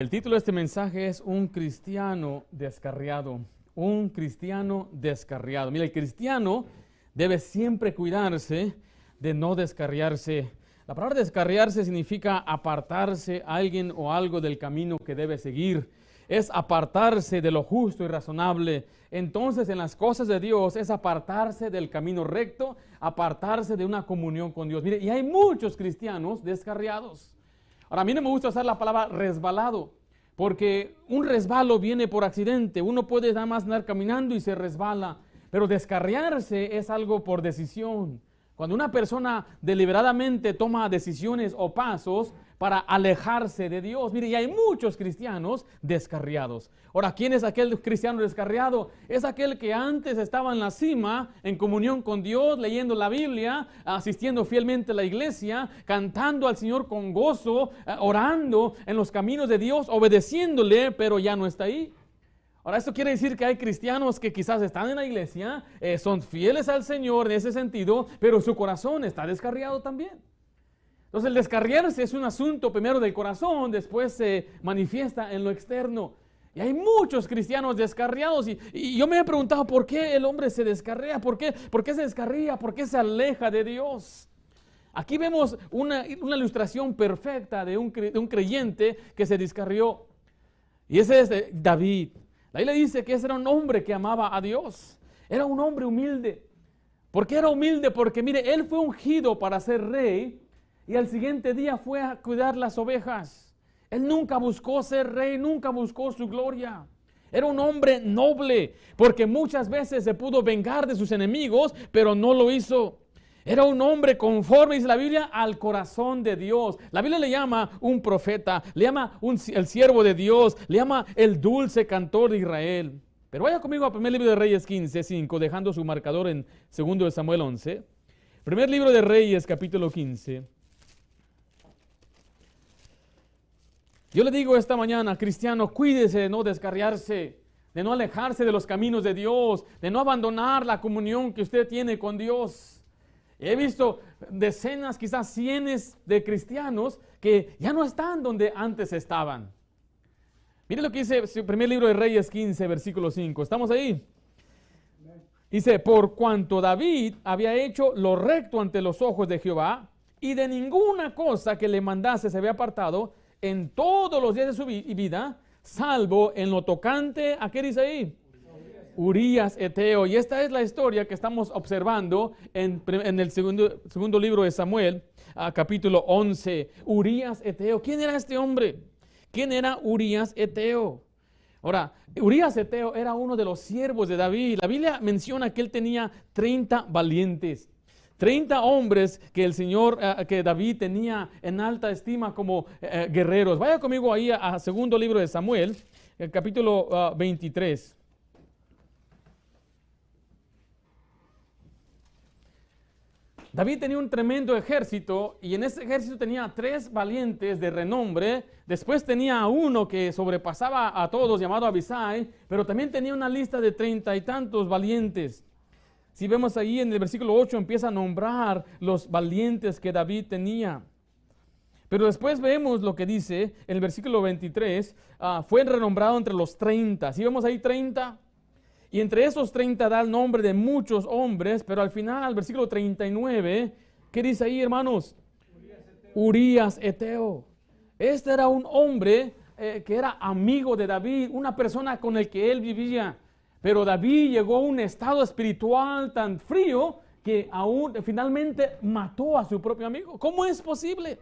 El título de este mensaje es Un cristiano descarriado. Un cristiano descarriado. Mira, el cristiano debe siempre cuidarse de no descarriarse. La palabra descarriarse significa apartarse a alguien o algo del camino que debe seguir. Es apartarse de lo justo y razonable. Entonces, en las cosas de Dios es apartarse del camino recto, apartarse de una comunión con Dios. Mire, y hay muchos cristianos descarriados. Ahora, a mí no me gusta usar la palabra resbalado, porque un resbalo viene por accidente. Uno puede nada más andar caminando y se resbala, pero descarriarse es algo por decisión. Cuando una persona deliberadamente toma decisiones o pasos para alejarse de Dios. Mire, y hay muchos cristianos descarriados. Ahora, ¿quién es aquel cristiano descarriado? Es aquel que antes estaba en la cima, en comunión con Dios, leyendo la Biblia, asistiendo fielmente a la iglesia, cantando al Señor con gozo, orando en los caminos de Dios, obedeciéndole, pero ya no está ahí. Ahora, esto quiere decir que hay cristianos que quizás están en la iglesia, son fieles al Señor en ese sentido, pero su corazón está descarriado también. Entonces, el descarriarse es un asunto primero del corazón, después se manifiesta en lo externo. Y hay muchos cristianos descarriados y yo me he preguntado por qué el hombre se descarría, por qué se descarría, por qué se aleja de Dios. Aquí vemos una ilustración perfecta de un creyente que se descarrió. Y ese es David. La Biblia dice que ese era un hombre que amaba a Dios. Era un hombre humilde. ¿Por qué era humilde? Porque mire, él fue ungido para ser rey y al siguiente día fue a cuidar las ovejas. Él nunca buscó ser rey, nunca buscó su gloria. Era un hombre noble, porque muchas veces se pudo vengar de sus enemigos, pero no lo hizo. Era un hombre conforme, dice la Biblia, al corazón de Dios. La Biblia le llama un profeta, le llama el siervo de Dios, le llama el dulce cantor de Israel. Pero vaya conmigo al primer libro de Reyes 15:5, dejando su marcador en 2 de Samuel 11. Primer libro de Reyes, capítulo 15. Yo le digo esta mañana, cristiano, cuídese de no descarriarse, de no alejarse de los caminos de Dios, de no abandonar la comunión que usted tiene con Dios. He visto decenas, quizás cientos de cristianos que ya no están donde antes estaban. Mire lo que dice el primer libro de Reyes 15, versículo 5. ¿Estamos ahí? Dice, por cuanto David había hecho lo recto ante los ojos de Jehová y de ninguna cosa que le mandase se había apartado en todos los días de su vida, salvo en lo tocante, ¿a qué dice ahí? Urías Eteo. Y esta es la historia que estamos observando en el segundo libro de Samuel, capítulo 11. Urías Eteo. ¿Quién era este hombre? ¿Quién era Urías Eteo? Ahora, Urías Eteo era uno de los siervos de David. La Biblia menciona que él tenía 30 valientes. 30 hombres que el Señor, que David tenía en alta estima como guerreros. Vaya conmigo ahí a segundo libro de Samuel, el capítulo 23. David tenía un tremendo ejército y en ese ejército tenía 3 valientes de renombre. Después tenía a uno que sobrepasaba a todos, llamado Abisai, pero también tenía una lista de 30 y tantos valientes. Si vemos ahí en el versículo 8 empieza a nombrar los valientes que David tenía. Pero después vemos lo que dice en el versículo 23, fue renombrado entre los 30. Si vemos ahí 30, y entre esos 30 da el nombre de muchos hombres, pero al final, versículo 39, ¿qué dice ahí, hermanos? Urías Eteo. Este era un hombre que era amigo de David, una persona con el que él vivía. Pero David llegó a un estado espiritual tan frío que aún finalmente mató a su propio amigo. ¿Cómo es posible?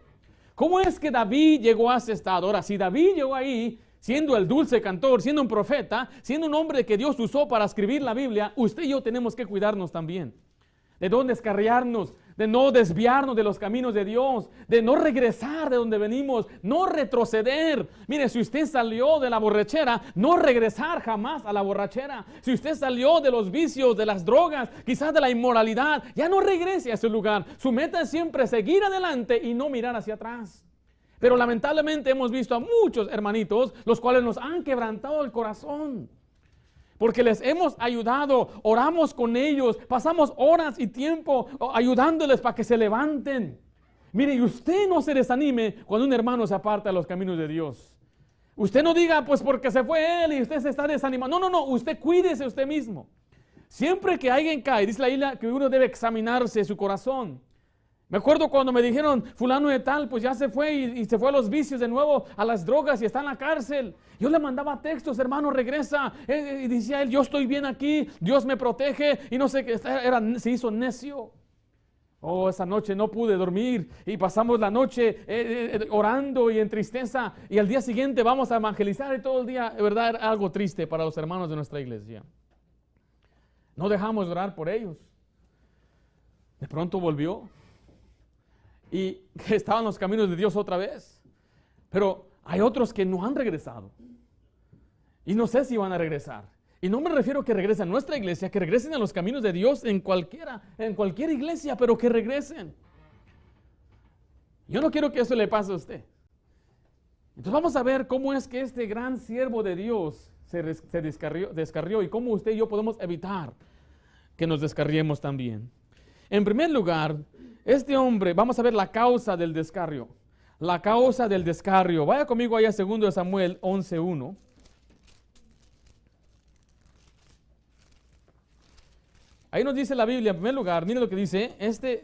¿Cómo es que David llegó a ese estado? Ahora, si David llegó ahí, siendo el dulce cantor, siendo un profeta, siendo un hombre que Dios usó para escribir la Biblia, usted y yo tenemos que cuidarnos también. De no descarriarnos, de no desviarnos de los caminos de Dios, de no regresar de donde venimos, no retroceder. Mire, si usted salió de la borrachera, no regresar jamás a la borrachera. Si usted salió de los vicios, de las drogas, quizás de la inmoralidad, ya no regrese a ese lugar. Su meta es siempre seguir adelante y no mirar hacia atrás. Pero lamentablemente hemos visto a muchos hermanitos, los cuales nos han quebrantado el corazón. Porque les hemos ayudado, oramos con ellos, pasamos horas y tiempo ayudándoles para que se levanten. Mire, y usted no se desanime cuando un hermano se aparta de los caminos de Dios. Usted no diga, pues porque se fue él y usted se está desanimando. No, usted cuídese usted mismo. Siempre que alguien cae, dice la Biblia que uno debe examinarse su corazón. Me acuerdo cuando me dijeron, fulano de tal, pues ya se fue y se fue a los vicios de nuevo, a las drogas y está en la cárcel. Yo le mandaba textos, hermano, regresa. Y decía él, yo estoy bien aquí, Dios me protege y no sé qué, se hizo necio. Oh, esa noche no pude dormir y pasamos la noche orando y en tristeza y al día siguiente vamos a evangelizar y todo el día, de verdad, era algo triste para los hermanos de nuestra iglesia. No dejamos de orar por ellos. De pronto volvió y estaban en los caminos de Dios otra vez. Pero hay otros que no han regresado. Y no sé si van a regresar. Y no me refiero a que regresen a nuestra iglesia, que regresen a los caminos de Dios en cualquier iglesia, pero que regresen. Yo no quiero que eso le pase a usted. Entonces vamos a ver cómo es que este gran siervo de Dios se descarrió y cómo usted y yo podemos evitar que nos descarriemos también. En primer lugar, este hombre, vamos a ver la causa del descarrio. La causa del descarrio. Vaya conmigo allá a 2 Samuel 11:1. Ahí nos dice la Biblia, en primer lugar, mire lo que dice,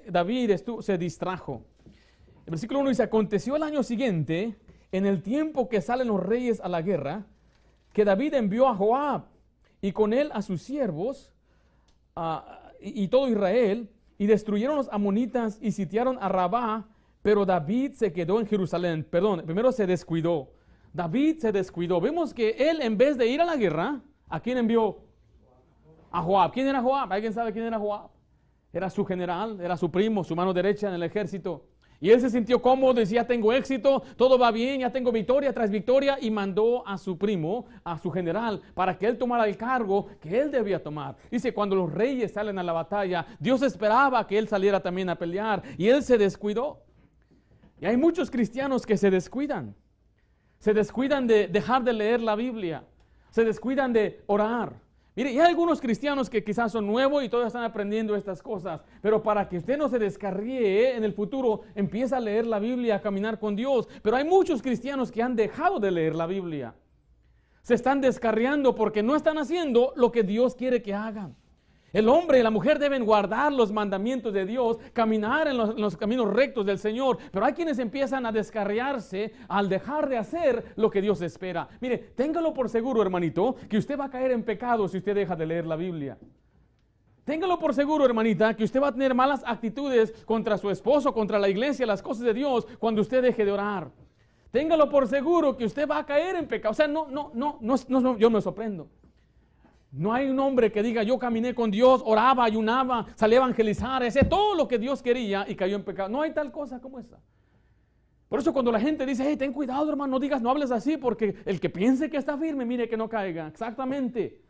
David se distrajo. El versículo 1 dice, aconteció el año siguiente, en el tiempo que salen los reyes a la guerra, que David envió a Joab y con él a sus siervos y todo Israel, y destruyeron los amonitas y sitiaron a Rabá, pero David se quedó en Jerusalén. Perdón, primero se descuidó. David se descuidó. Vemos que él, en vez de ir a la guerra, ¿a quién envió? A Joab. ¿Quién era Joab? ¿Alguien sabe quién era Joab? Era su general, era su primo, su mano derecha en el ejército. Y él se sintió cómodo, decía, tengo éxito, todo va bien, ya tengo victoria tras victoria, y mandó a su primo, a su general, para que él tomara el cargo que él debía tomar. Dice, cuando los reyes salen a la batalla, Dios esperaba que él saliera también a pelear, y él se descuidó. Y hay muchos cristianos que se descuidan de dejar de leer la Biblia, se descuidan de orar. Mire, y hay algunos cristianos que quizás son nuevos y todos están aprendiendo estas cosas, pero para que usted no se descarríe en el futuro, empieza a leer la Biblia, a caminar con Dios. Pero hay muchos cristianos que han dejado de leer la Biblia. Se están descarriando porque no están haciendo lo que Dios quiere que hagan. El hombre y la mujer deben guardar los mandamientos de Dios, caminar en los caminos rectos del Señor, pero hay quienes empiezan a descarriarse al dejar de hacer lo que Dios espera. Mire, téngalo por seguro, hermanito, que usted va a caer en pecado si usted deja de leer la Biblia. Téngalo por seguro, hermanita, que usted va a tener malas actitudes contra su esposo, contra la iglesia, las cosas de Dios, cuando usted deje de orar. Téngalo por seguro que usted va a caer en pecado. O sea, no, yo me sorprendo. No hay un hombre que diga, yo caminé con Dios, oraba, ayunaba, salí a evangelizar, hacía todo lo que Dios quería y cayó en pecado. No hay tal cosa como esa. Por eso cuando la gente dice, hey, ten cuidado, hermano, no hables así, porque el que piense que está firme, mire que no caiga. Exactamente.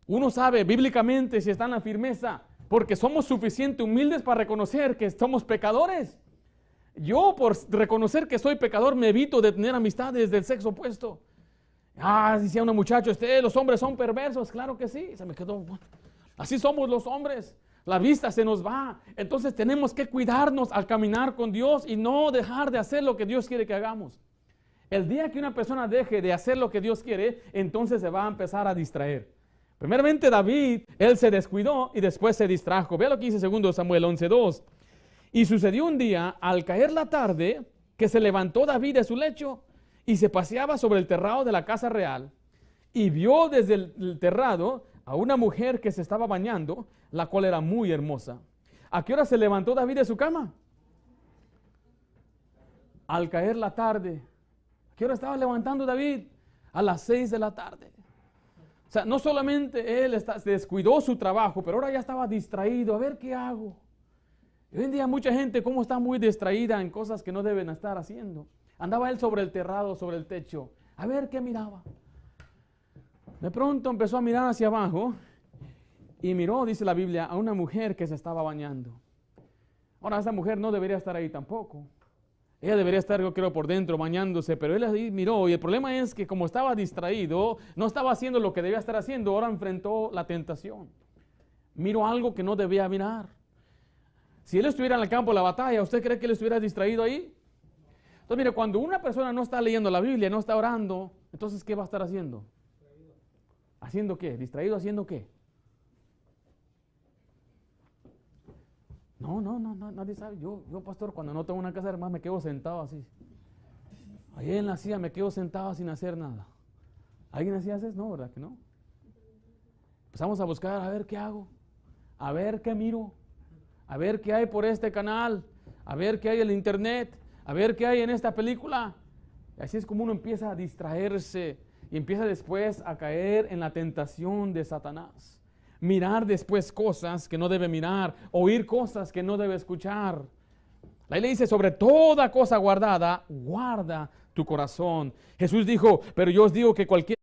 Uno sabe bíblicamente si está en la firmeza, porque somos suficientemente humildes para reconocer que somos pecadores. Yo, por reconocer que soy pecador, me evito de tener amistades del sexo opuesto. Decía una muchacha, los hombres son perversos. Claro que sí, se me quedó. Bueno, así somos los hombres, la vista se nos va. Entonces tenemos que cuidarnos al caminar con Dios y no dejar de hacer lo que Dios quiere que hagamos. El día que una persona deje de hacer lo que Dios quiere, entonces se va a empezar a distraer. Primeramente David, él se descuidó y después se distrajo. Vea lo que dice 2 Samuel 11:2. Y sucedió un día, al caer la tarde, que se levantó David de su lecho y se paseaba sobre el terrado de la casa real, y vio desde el terrado a una mujer que se estaba bañando, la cual era muy hermosa. ¿A qué hora se levantó David de su cama? Al caer la tarde. ¿A qué hora estaba levantando David? A las 6 de la tarde. O sea, no solamente él se descuidó su trabajo, pero ahora ya estaba distraído. A ver qué hago. Y hoy en día mucha gente como está muy distraída en cosas que no deben estar haciendo. Andaba él sobre el terrado, sobre el techo. A ver qué miraba. De pronto empezó a mirar hacia abajo y miró, dice la Biblia, a una mujer que se estaba bañando. Ahora, esa mujer no debería estar ahí tampoco. Ella debería estar, yo creo, por dentro bañándose, pero él ahí miró. Y el problema es que como estaba distraído, no estaba haciendo lo que debía estar haciendo, ahora enfrentó la tentación. Miró algo que no debía mirar. Si él estuviera en el campo de la batalla, ¿usted cree que él estuviera distraído ahí? Entonces, mire, cuando una persona no está leyendo la Biblia, no está orando, entonces, ¿qué va a estar haciendo? ¿Haciendo qué? ¿Distraído haciendo qué? No, nadie sabe. Yo, pastor, cuando no tengo una casa de hermanos, me quedo sentado así. Ahí en la silla me quedo sentado sin hacer nada. ¿Alguien así hace? No, ¿verdad que no? Empezamos a buscar, a ver qué hago, a ver qué miro, a ver qué hay por este canal, a ver qué hay en el internet, a ver qué hay en esta película. Y así es como uno empieza a distraerse y empieza después a caer en la tentación de Satanás. Mirar después cosas que no debe mirar, oír cosas que no debe escuchar. La Biblia dice, sobre toda cosa guardada, guarda tu corazón. Jesús dijo, pero yo os digo que cualquier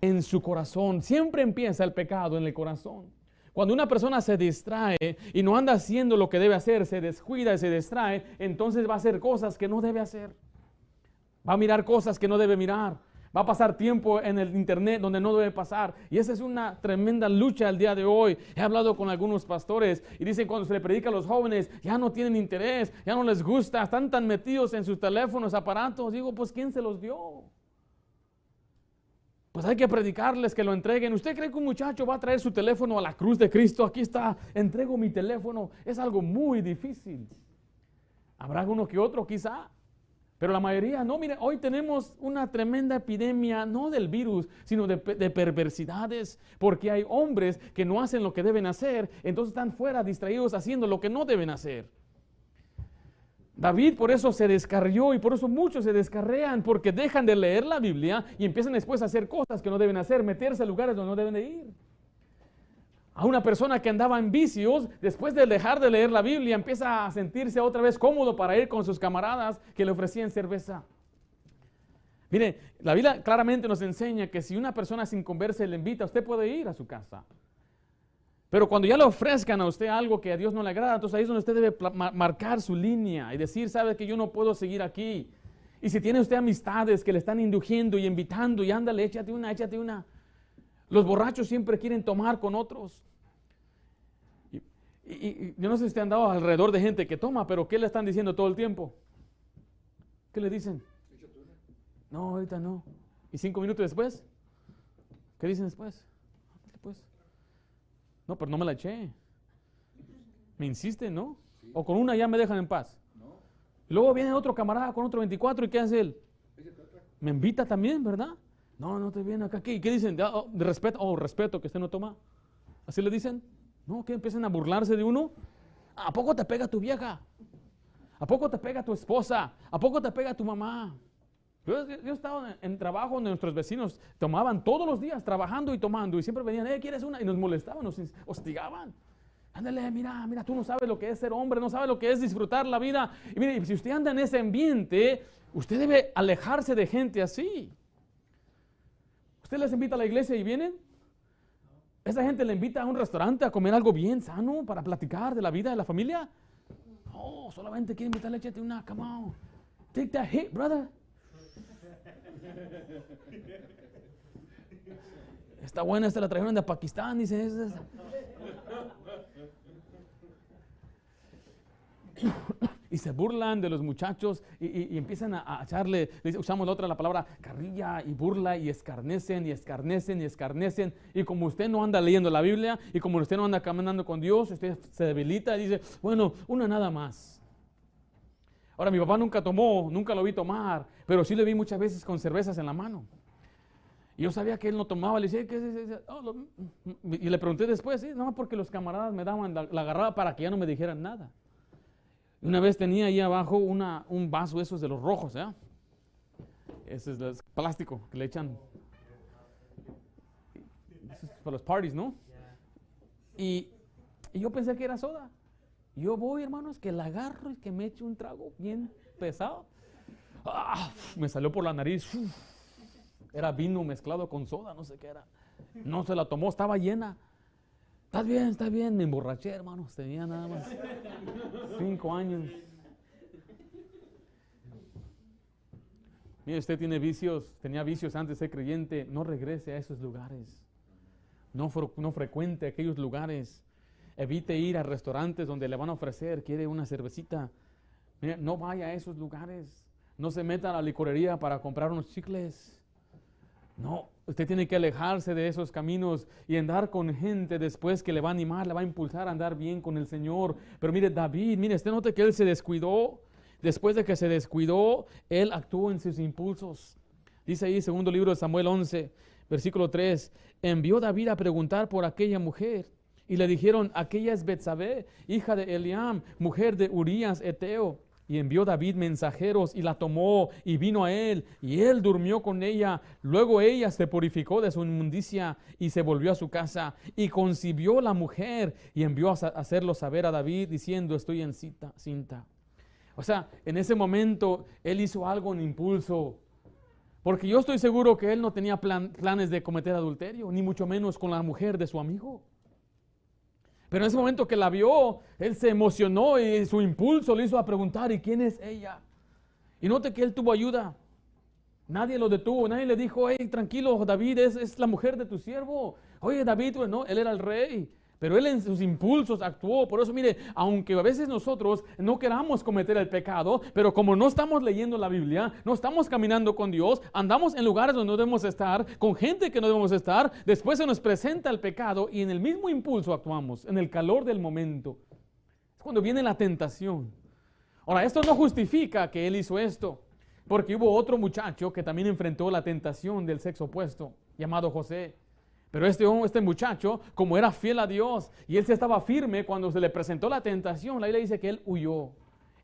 en su corazón, siempre empieza el pecado en el corazón. Cuando una persona se distrae y no anda haciendo lo que debe hacer, se descuida y se distrae, entonces va a hacer cosas que no debe hacer. Va a mirar cosas que no debe mirar. Va a pasar tiempo en el internet donde no debe pasar. Y esa es una tremenda lucha al día de hoy. He hablado con algunos pastores y dicen cuando se le predica a los jóvenes, ya no tienen interés, ya no les gusta, están tan metidos en sus teléfonos, aparatos. Digo, pues ¿quién se los dio? Pues hay que predicarles que lo entreguen. ¿Usted cree que un muchacho va a traer su teléfono a la cruz de Cristo? Aquí está, entrego mi teléfono. Es algo muy difícil. Habrá uno que otro quizá, pero la mayoría no. Mire, hoy tenemos una tremenda epidemia, no del virus, sino de perversidades, porque hay hombres que no hacen lo que deben hacer, entonces están fuera distraídos haciendo lo que no deben hacer. David por eso se descarrió y por eso muchos se descarrean, porque dejan de leer la Biblia y empiezan después a hacer cosas que no deben hacer, meterse a lugares donde no deben de ir. A una persona que andaba en vicios, después de dejar de leer la Biblia, empieza a sentirse otra vez cómodo para ir con sus camaradas que le ofrecían cerveza. Mire, la Biblia claramente nos enseña que si una persona sin converse le invita, usted puede ir a su casa. Pero cuando ya le ofrezcan a usted algo que a Dios no le agrada, entonces ahí es donde usted debe marcar su línea y decir, sabe que yo no puedo seguir aquí. Y si tiene usted amistades que le están induciendo y invitando y ándale, échate una. Los borrachos siempre quieren tomar con otros. Y yo no sé si usted ha andado alrededor de gente que toma, pero ¿qué le están diciendo todo el tiempo? ¿Qué le dicen? No, ahorita no. ¿Y 5 minutos después? ¿Qué dicen después? No, pero no me la eché. Me insisten, ¿no? O con una ya me dejan en paz. Y luego viene otro camarada con otro 24 y ¿qué hace él? Me invita también, ¿verdad? No te viene acá. ¿Qué dicen? De respeto. Respeto que usted no toma. ¿Así le dicen? No, que empiezan a burlarse de uno. ¿A poco te pega tu vieja? ¿A poco te pega tu esposa? ¿A poco te pega tu mamá? Yo estaba en trabajo donde nuestros vecinos tomaban todos los días, trabajando y tomando, y siempre venían, ¿quieres una? Y nos molestaban, nos hostigaban. Ándale, mira, tú no sabes lo que es ser hombre, no sabes lo que es disfrutar la vida. Y mire, si usted anda en ese ambiente, usted debe alejarse de gente así. ¿Usted les invita a la iglesia y vienen? ¿Esa gente le invita a un restaurante a comer algo bien sano para platicar de la vida de la familia? No, solamente quiere invitarle, échate una, come on. Take that hit, brother. Está buena, esta la trajeron de Pakistán, dice. Y se burlan de los muchachos y empiezan a echarle, usamos la palabra carrilla y burla y escarnecen. Y como usted no anda leyendo la Biblia y como usted no anda caminando con Dios, usted se debilita y dice, bueno, una nada más. Ahora, mi papá nunca tomó, nunca lo vi tomar, pero sí le vi muchas veces con cervezas en la mano. Y yo sabía que él no tomaba, le decía, y le pregunté después, no, porque los camaradas me daban, la agarraba para que ya no me dijeran nada. Una vez tenía ahí abajo un vaso esos de los rojos, ¿eh? Ese es el plástico que le echan. Eso es para los parties, ¿no? Y yo pensé que era soda. Yo voy, hermanos, que la agarro y que me echo un trago bien pesado. Me salió por la nariz. Era vino mezclado con soda, no sé qué era. No se la tomó, estaba llena. Está bien, me emborraché, hermanos. Tenía nada más 5 años. Mire, usted tiene vicios, tenía vicios antes de ser creyente. No regrese a esos lugares. No frecuente aquellos lugares. Evite ir a restaurantes donde le van a ofrecer, quiere una cervecita. Mire, no vaya a esos lugares. No se meta a la licorería para comprar unos chicles. No, usted tiene que alejarse de esos caminos y andar con gente después que le va a animar, le va a impulsar a andar bien con el Señor. Pero mire, David, mire, usted note que él se descuidó. Después de que se descuidó, él actuó en sus impulsos. Dice ahí, segundo libro de Samuel 11, versículo 3, envió David a preguntar por aquella mujer. Y le dijeron, aquella es Betsabé, hija de Eliam, mujer de Urías Eteo. Y envió David mensajeros y la tomó y vino a él, y él durmió con ella. Luego ella se purificó de su inmundicia y se volvió a su casa. Y concibió la mujer y envió a hacerlo saber a David, diciendo, estoy cinta. O sea, en ese momento él hizo algo en impulso. Porque yo estoy seguro que él no tenía planes de cometer adulterio, ni mucho menos con la mujer de su amigo. Pero en ese momento que la vio, él se emocionó y su impulso le hizo a preguntar, ¿y quién es ella? Y note que él tuvo ayuda. Nadie lo detuvo, nadie le dijo, hey, tranquilo, David, es la mujer de tu siervo. Oye, David, pues no, él era el rey. Pero él en sus impulsos actuó. Por eso, mire, aunque a veces nosotros no queramos cometer el pecado, pero como no estamos leyendo la Biblia, no estamos caminando con Dios, andamos en lugares donde no debemos estar, con gente que no debemos estar, después se nos presenta el pecado y en el mismo impulso actuamos, en el calor del momento. Es cuando viene la tentación. Ahora, esto no justifica que él hizo esto, porque hubo otro muchacho que también enfrentó la tentación del sexo opuesto, llamado José. Pero este muchacho, como era fiel a Dios y él se estaba firme cuando se le presentó la tentación, la Biblia dice que él huyó,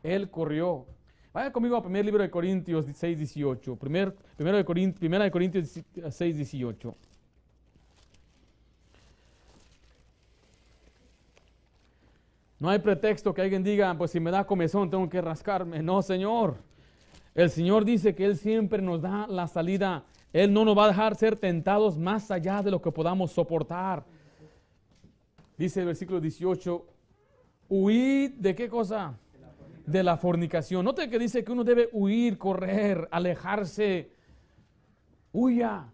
él corrió. Vaya conmigo al primer libro de Corintios 6:18. Primera de Corintios 6:18. No hay pretexto que alguien diga, pues si me da comezón tengo que rascarme. No, Señor. El Señor dice que Él siempre nos da la salida. Él no nos va a dejar ser tentados más allá de lo que podamos soportar. Dice el versículo 18, huid de qué cosa? De la fornicación. Note que dice que uno debe huir, correr, alejarse. Huya.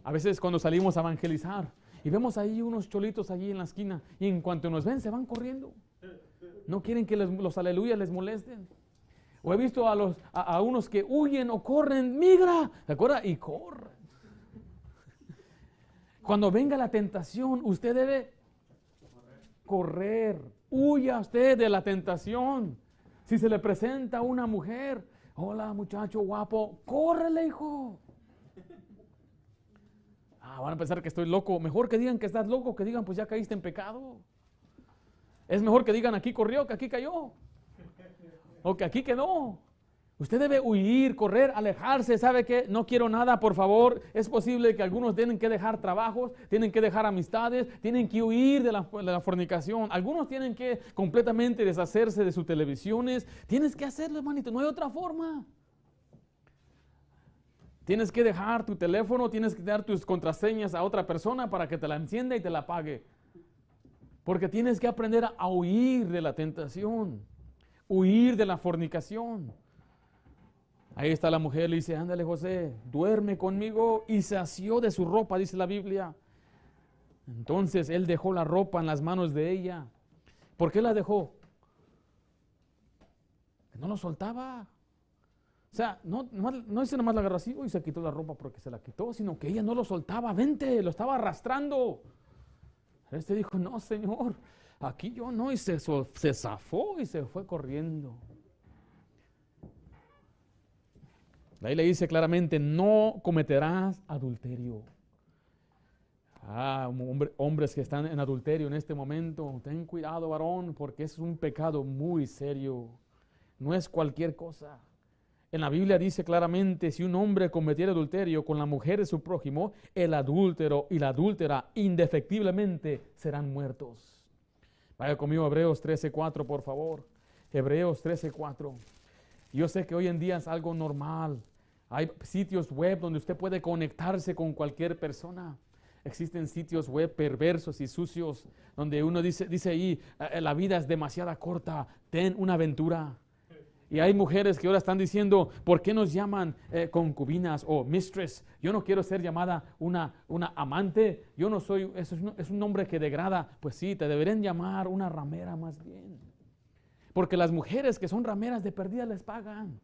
A veces cuando salimos a evangelizar y vemos ahí unos cholitos allí en la esquina y en cuanto nos ven se van corriendo. No quieren que los aleluyas les molesten. O he visto a unos que huyen o corren, migra, ¿se acuerda? Y corren. Cuando venga la tentación, usted debe correr. Huya usted de la tentación. Si se le presenta una mujer, hola muchacho guapo, córrele, hijo. Van a pensar que estoy loco. Mejor que digan que estás loco, que digan pues ya caíste en pecado. Es mejor que digan aquí corrió que aquí cayó. O que aquí quedó. Usted debe huir, correr, alejarse. ¿Sabe qué? No quiero nada, por favor. Es posible que algunos tienen que dejar trabajos, tienen que dejar amistades, tienen que huir de la fornicación. Algunos tienen que completamente deshacerse de sus televisiones. Tienes que hacerlo, hermanito. No hay otra forma. Tienes que dejar tu teléfono, tienes que dar tus contraseñas a otra persona para que te la encienda y te la pague. Porque tienes que aprender a huir de la tentación. Huir de la fornicación. Ahí está la mujer, le dice, ándale José, duerme conmigo, y se asió de su ropa, dice la Biblia. Entonces él dejó la ropa en las manos de ella. ¿Por qué la dejó? Que no lo soltaba. O sea, no dice nomás la agarró así y se quitó la ropa porque se la quitó, sino que ella no lo soltaba, vente, lo estaba arrastrando. Este dijo, no Señor, aquí yo no, y se zafó y se fue corriendo. Ahí le dice claramente, no cometerás adulterio. Hombres que están en adulterio en este momento, ten cuidado, varón, porque es un pecado muy serio. No es cualquier cosa. En la Biblia dice claramente, si un hombre cometiera adulterio con la mujer de su prójimo, el adúltero y la adúltera indefectiblemente serán muertos. Vaya conmigo a Hebreos 13:4, por favor. Hebreos 13:4. Yo sé que hoy en día es algo normal. Hay sitios web donde usted puede conectarse con cualquier persona. Existen sitios web perversos y sucios donde uno dice ahí, la vida es demasiado corta, ten una aventura. Y hay mujeres que ahora están diciendo, ¿por qué nos llaman concubinas o mistress? Yo no quiero ser llamada una amante. Yo no soy, eso es un nombre que degrada. Pues sí, te deberían llamar una ramera más bien. Porque las mujeres que son rameras de perdida les pagan.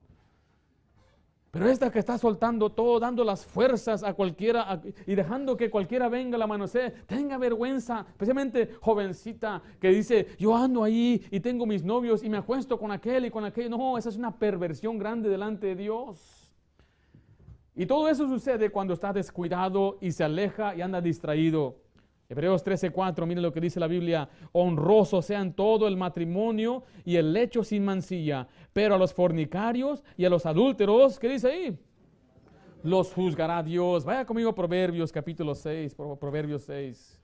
Pero esta que está soltando todo, dando las fuerzas a cualquiera y dejando que cualquiera venga a la manosee, tenga vergüenza, especialmente jovencita que dice, yo ando ahí y tengo mis novios y me acuesto con aquel y con aquel. No, esa es una perversión grande delante de Dios. Y todo eso sucede cuando está descuidado y se aleja y anda distraído. Hebreos 13:4, miren lo que dice la Biblia: honroso sean todo el matrimonio y el lecho sin mancilla, pero a los fornicarios y a los adúlteros, ¿qué dice ahí? Los juzgará Dios. Vaya conmigo a Proverbios capítulo 6, Proverbios 6.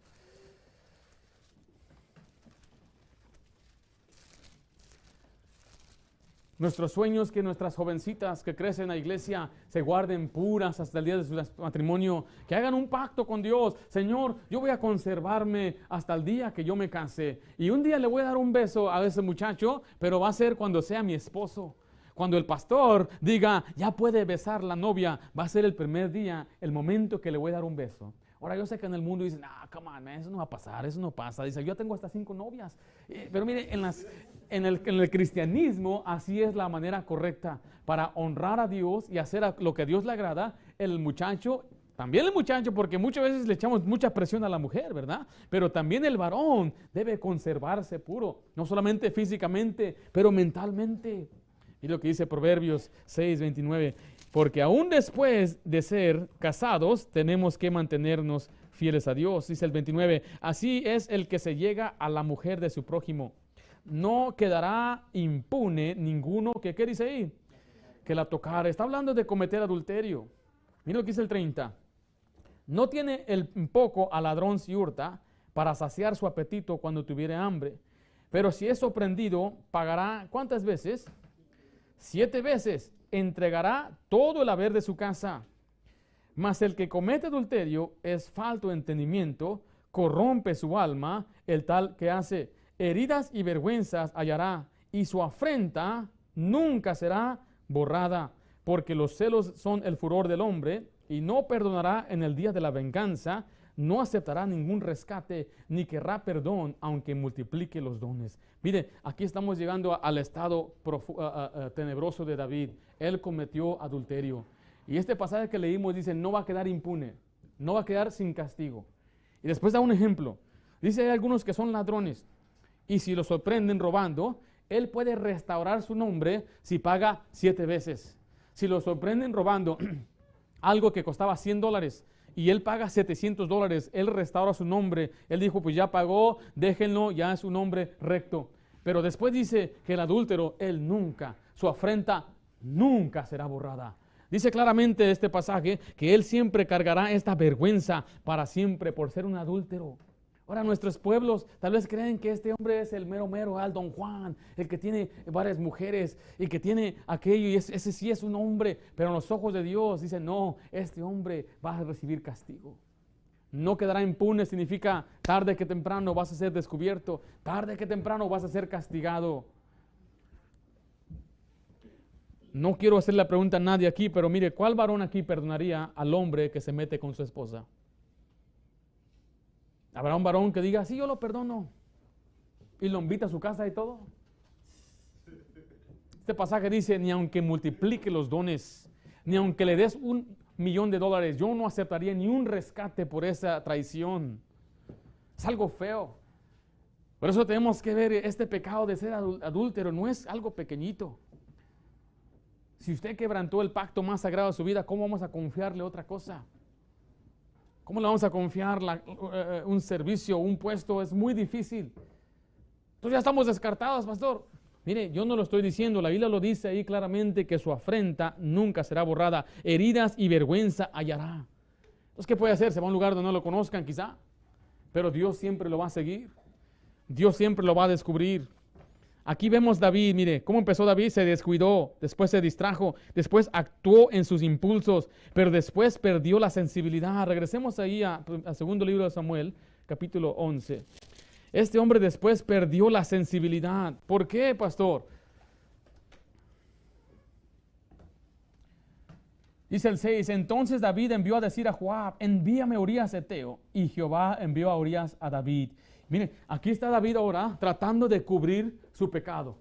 Nuestros sueños, que nuestras jovencitas que crecen en la iglesia se guarden puras hasta el día de su matrimonio, que hagan un pacto con Dios. Señor, yo voy a conservarme hasta el día que yo me case. Y un día le voy a dar un beso a ese muchacho, pero va a ser cuando sea mi esposo. Cuando el pastor diga, ya puede besar la novia, va a ser el primer día, el momento que le voy a dar un beso. Ahora yo sé que en el mundo dicen, come on, man, eso no va a pasar, eso no pasa. Dice, yo tengo hasta 5 novias. Pero mire, en el cristianismo así es la manera correcta para honrar a Dios y hacer lo que a Dios le agrada. El muchacho, también el muchacho, porque muchas veces le echamos mucha presión a la mujer, ¿verdad? Pero también el varón debe conservarse puro, no solamente físicamente, pero mentalmente. Y lo que dice Proverbios 6:29, porque aún después de ser casados, tenemos que mantenernos fieles a Dios. Dice el 29, así es el que se llega a la mujer de su prójimo. No quedará impune ninguno que, ¿qué dice ahí? Que la tocare. Está hablando de cometer adulterio. Mira lo que dice el 30. No tiene el poco al ladrón si hurta para saciar su apetito cuando tuviere hambre. Pero si es sorprendido, pagará, ¿cuántas veces? 7 veces. Entregará todo el haber de su casa. Mas el que comete adulterio es falto de entendimiento, corrompe su alma, el tal que hace heridas y vergüenzas hallará, y su afrenta nunca será borrada, porque los celos son el furor del hombre, y no perdonará en el día de la venganza, no aceptará ningún rescate, ni querrá perdón, aunque multiplique los dones. Mire, aquí estamos llegando al estado tenebroso de David. Él cometió adulterio. Y este pasaje que leímos dice, no va a quedar impune, no va a quedar sin castigo. Y después da un ejemplo. Dice, hay algunos que son ladrones, y si lo sorprenden robando, él puede restaurar su nombre si paga 7 veces. Si lo sorprenden robando algo que costaba $100, y él paga $700, él restaura su nombre. Él dijo, pues ya pagó, déjenlo, ya es un hombre recto. Pero después dice que el adúltero, él nunca, su afrenta nunca será borrada. Dice claramente este pasaje que él siempre cargará esta vergüenza para siempre por ser un adúltero. Ahora nuestros pueblos tal vez creen que este hombre es el mero mero, el Don Juan, el que tiene varias mujeres y que tiene aquello, y ese sí es un hombre, pero en los ojos de Dios dicen, no, este hombre va a recibir castigo. No quedará impune significa tarde que temprano vas a ser descubierto, tarde que temprano vas a ser castigado. No quiero hacer la pregunta a nadie aquí, pero mire, ¿cuál varón aquí perdonaría al hombre que se mete con su esposa? ¿Habrá un varón que diga, sí, yo lo perdono, y lo invita a su casa y todo? Este pasaje dice, ni aunque multiplique los dones, ni aunque le des $1,000,000, yo no aceptaría ni un rescate por esa traición. Es algo feo. Por eso tenemos que ver este pecado de ser adúltero, no es algo pequeñito. Si usted quebrantó el pacto más sagrado de su vida, ¿cómo vamos a confiarle otra cosa? ¿Cómo le vamos a confiar un servicio, un puesto? Es muy difícil. Entonces ya estamos descartados, pastor. Mire, yo no lo estoy diciendo, la Biblia lo dice ahí claramente que su afrenta nunca será borrada. Heridas y vergüenza hallará. Entonces, ¿qué puede hacer? Se va a un lugar donde no lo conozcan quizá, pero Dios siempre lo va a seguir. Dios siempre lo va a descubrir. Aquí vemos David, mire, cómo empezó David, se descuidó, después se distrajo, después actuó en sus impulsos, pero después perdió la sensibilidad. Regresemos ahí al segundo libro de Samuel, capítulo 11. Este hombre después perdió la sensibilidad. ¿Por qué, pastor? Dice el 6, entonces David envió a decir a Joab, envíame a Urías Eteo. Y Jehová envió a Urías a David. Miren, aquí está David ahora tratando de cubrir su pecado.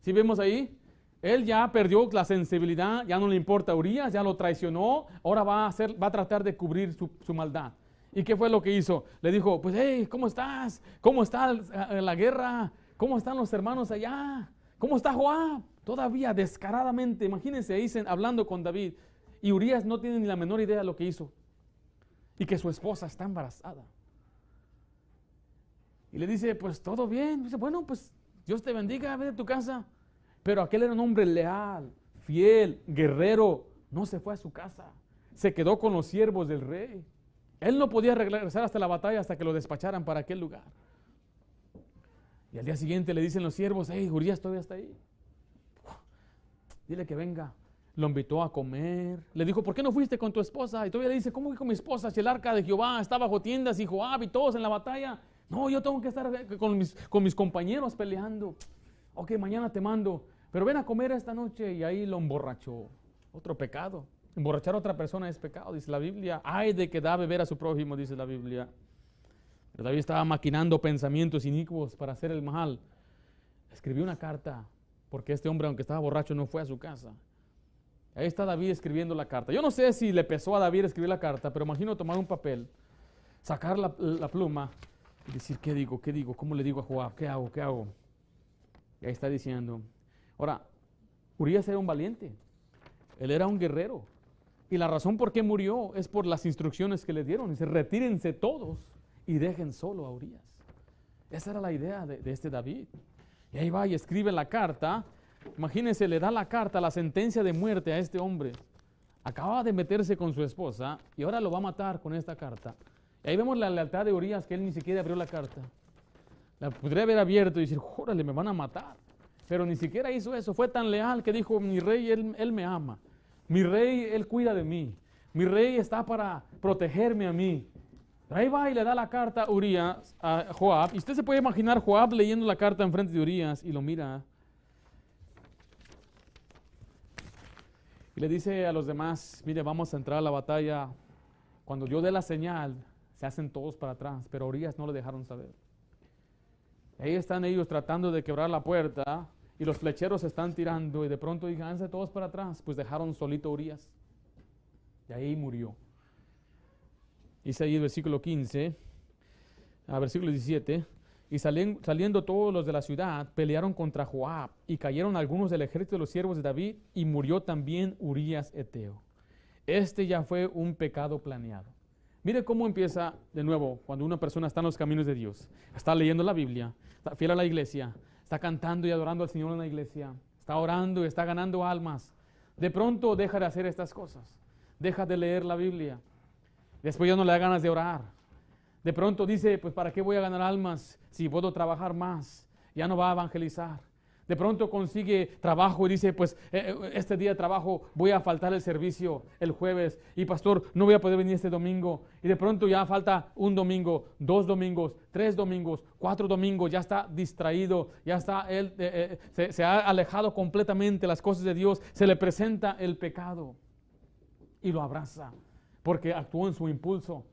¿Sí vemos ahí? Él ya perdió la sensibilidad, ya no le importa a Urías, ya lo traicionó, ahora va a tratar de cubrir su maldad. ¿Y qué fue lo que hizo? Le dijo, pues, hey, ¿cómo estás? ¿Cómo está la guerra? ¿Cómo están los hermanos allá? ¿Cómo está Joab? Todavía descaradamente, imagínense ahí hablando con David. Y Urías no tiene ni la menor idea de lo que hizo. Y que su esposa está embarazada. Y le dice, pues todo bien. Dice, bueno, pues Dios te bendiga, ve a tu casa. Pero aquel era un hombre leal, fiel, guerrero. No se fue a su casa. Se quedó con los siervos del rey. Él no podía regresar hasta la batalla hasta que lo despacharan para aquel lugar. Y al día siguiente le dicen los siervos, hey, Urías todavía está ahí. Dile que venga. Lo invitó a comer. Le dijo, ¿por qué no fuiste con tu esposa? Y todavía le dice, ¿cómo fui con mi esposa? Si el arca de Jehová está bajo tiendas y Joab y todos en la batalla. No, yo tengo que estar con mis compañeros peleando. Ok, mañana te mando. Pero ven a comer esta noche. Y ahí lo emborrachó. Otro pecado. Emborrachar a otra persona es pecado, dice la Biblia. Ay de que da a beber a su prójimo, dice la Biblia. Pero David estaba maquinando pensamientos inicuos para hacer el mal. Escribió una carta, porque este hombre, aunque estaba borracho, no fue a su casa. Ahí está David escribiendo la carta. Yo no sé si le pesó a David escribir la carta, pero imagino tomar un papel, sacar la pluma y decir, ¿qué digo? ¿Qué digo? ¿Cómo le digo a Joab? ¿Qué hago? ¿Qué hago? Y ahí está diciendo. Ahora, Urías era un valiente. Él era un guerrero. Y la razón por qué murió es por las instrucciones que le dieron. Dice, retírense todos y dejen solo a Urías. Esa era la idea de este David. Y ahí va y escribe la carta. Imagínense, le da la carta, la sentencia de muerte a este hombre. Acaba de meterse con su esposa y ahora lo va a matar con esta carta. Y ahí vemos la lealtad de Urías, que él ni siquiera abrió la carta. La podría haber abierto y decir, órale, me van a matar. Pero ni siquiera hizo eso. Fue tan leal que dijo, mi rey, él me ama. Mi rey, él cuida de mí. Mi rey está para protegerme a mí. Ahí va y le da la carta a Urías, a Joab. Y usted se puede imaginar Joab leyendo la carta enfrente de Urías y lo mira. Y le dice a los demás, mire, vamos a entrar a la batalla. Cuando yo dé la señal, se hacen todos para atrás. Pero a Urías no lo dejaron saber. Ahí están ellos tratando de quebrar la puerta. Y los flecheros se están tirando y de pronto digan, háganse todos para atrás. Pues dejaron solito a Urías. Y ahí murió. Dice ahí el versículo 15, versículo 17. Y saliendo todos los de la ciudad, pelearon contra Joab. Y cayeron algunos del ejército de los siervos de David. Y murió también Urías Eteo. Este ya fue un pecado planeado. Mire cómo empieza de nuevo cuando una persona está en los caminos de Dios. Está leyendo la Biblia, está fiel a la iglesia. Está cantando y adorando al Señor en la iglesia. Está orando y está ganando almas. De pronto deja de hacer estas cosas. Deja de leer la Biblia. Después ya no le da ganas de orar. De pronto dice, pues ¿para qué voy a ganar almas si puedo trabajar más? Ya no va a evangelizar. De pronto consigue trabajo y dice, pues este día de trabajo voy a faltar el servicio el jueves. Y pastor, no voy a poder venir este domingo. Y de pronto ya falta un domingo, 2 domingos, 3 domingos, 4 domingos. Ya está distraído, ya está él, se ha alejado completamente de las cosas de Dios. Se le presenta el pecado y lo abraza porque actuó en su impulso.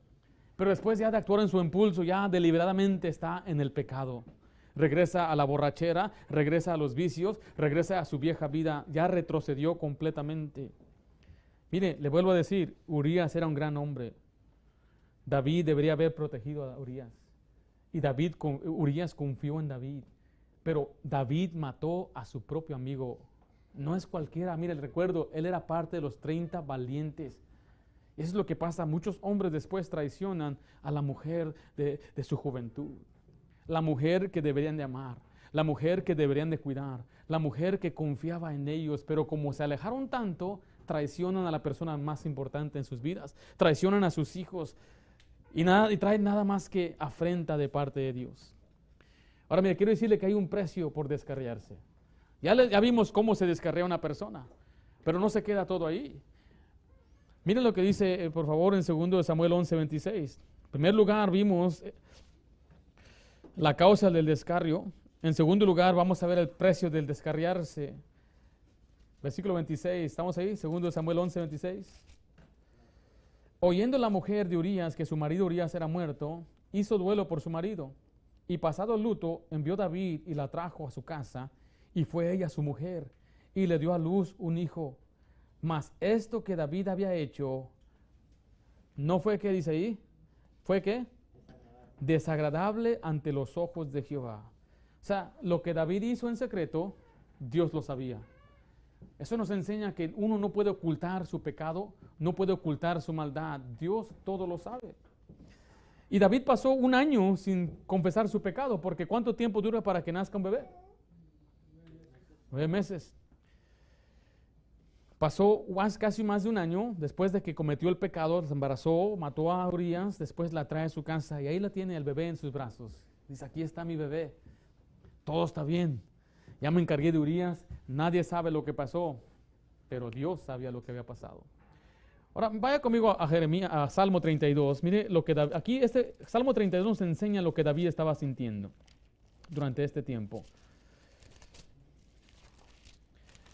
Pero después ya de actuar en su impulso, ya deliberadamente está en el pecado. Regresa a la borrachera, regresa a los vicios, regresa a su vieja vida, ya retrocedió completamente. Mire, le vuelvo a decir, Urías era un gran hombre. David debería haber protegido a Urías. Y Urías confió en David. Pero David mató a su propio amigo. No es cualquiera, mire, el recuerdo, él era parte de los 30 valientes. Eso es lo que pasa, muchos hombres después traicionan a la mujer de su juventud. La mujer que deberían de amar, la mujer que deberían de cuidar, la mujer que confiaba en ellos, pero como se alejaron tanto, traicionan a la persona más importante en sus vidas, traicionan a sus hijos y traen nada más que afrenta de parte de Dios. Ahora, mire, quiero decirle que hay un precio por descarriarse. Ya vimos cómo se descarría una persona, pero no se queda todo ahí. Miren lo que dice, por favor, en 2 Samuel 11:26. En primer lugar, vimos la causa del descarrio. En segundo lugar, vamos a ver el precio del descarriarse. Versículo 26, ¿estamos ahí? 2 Samuel 11:26. oyendo la mujer de Urías que su marido Urías era muerto, hizo duelo por su marido. Y pasado el luto, envió David y la trajo a su casa, y fue ella su mujer, y le dio a luz un hijo. Mas esto que David había hecho, ¿no fue qué dice ahí? ¿Fue qué? Desagradable ante los ojos de Jehová. O sea, lo que David hizo en secreto, Dios lo sabía. Eso nos enseña que uno no puede ocultar su pecado, no puede ocultar su maldad. Dios todo lo sabe. Y David pasó un año sin confesar su pecado, porque ¿cuánto tiempo dura para que nazca un bebé? 9 meses. Pasó casi más de un año después de que cometió el pecado, se embarazó, mató a Urías, después la trae a su casa y ahí la tiene el bebé en sus brazos. Dice, aquí está mi bebé, todo está bien. Ya me encargué de Urías, nadie sabe lo que pasó, pero Dios sabía lo que había pasado. Ahora, vaya conmigo a Jeremías, a Salmo 32. Mire lo que aquí Salmo 32 nos enseña lo que David estaba sintiendo durante este tiempo.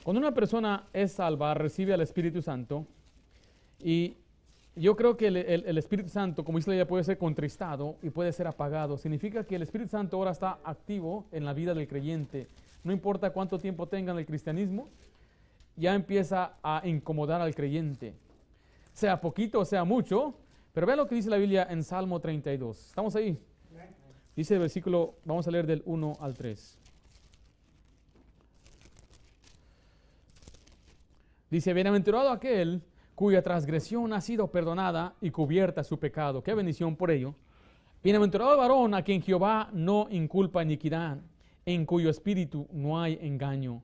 Cuando una persona es salva, recibe al Espíritu Santo, y yo creo que el Espíritu Santo, como dice la Biblia, puede ser contristado y puede ser apagado. Significa que el Espíritu Santo ahora está activo en la vida del creyente. No importa cuánto tiempo tenga en el cristianismo, ya empieza a incomodar al creyente. Sea poquito o sea mucho, pero vea lo que dice la Biblia en Salmo 32. ¿Estamos ahí? Dice el versículo, vamos a leer del 1 al 3. Dice, bienaventurado aquel cuya transgresión ha sido perdonada y cubierta su pecado. Qué bendición por ello. Bienaventurado el varón a quien Jehová no inculpa iniquidad, en cuyo espíritu no hay engaño.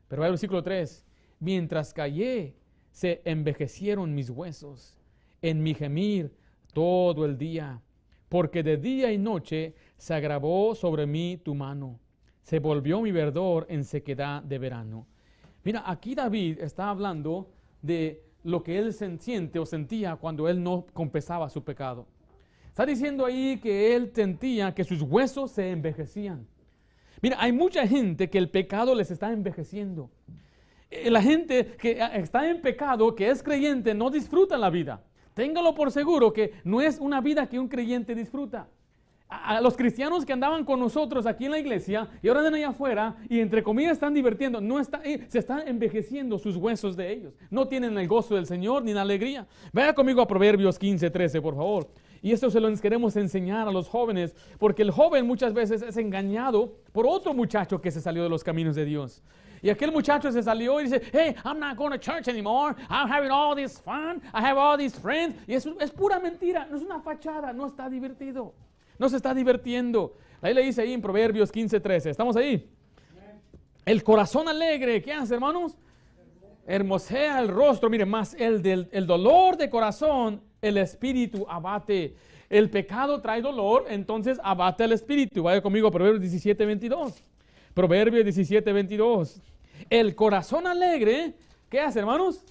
Pero vea el versículo 3. Mientras callé, se envejecieron mis huesos en mi gemir todo el día, porque de día y noche se agravó sobre mí tu mano, se volvió mi verdor en sequedad de verano. Mira, aquí David está hablando de lo que él siente o sentía cuando él no confesaba su pecado. Está diciendo ahí que él sentía que sus huesos se envejecían. Mira, hay mucha gente que el pecado les está envejeciendo. La gente que está en pecado, que es creyente, no disfruta la vida. Téngalo por seguro que no es una vida que un creyente disfruta. A los cristianos que andaban con nosotros aquí en la iglesia y ahora andan allá afuera y entre comillas están divirtiendo, se están envejeciendo sus huesos de ellos. No tienen el gozo del Señor ni la alegría. Vaya conmigo a Proverbios 15:13, por favor. Y esto se lo queremos enseñar a los jóvenes, porque el joven muchas veces es engañado por otro muchacho que se salió de los caminos de Dios. Y aquel muchacho se salió y dice, hey, I'm not going to church anymore. I'm having all this fun. I have all these friends. Y eso es pura mentira. No es una fachada. No está divertido. No se está divirtiendo. Ahí le dice ahí en Proverbios 15:13. ¿Estamos ahí? El corazón alegre. ¿Qué hace, hermanos? Hermosea el rostro. Mire, más el dolor de corazón, el espíritu abate. El pecado trae dolor, entonces abate al espíritu. Vaya conmigo a Proverbios 17:22. Proverbios 17:22. El corazón alegre, ¿qué hace, hermanos?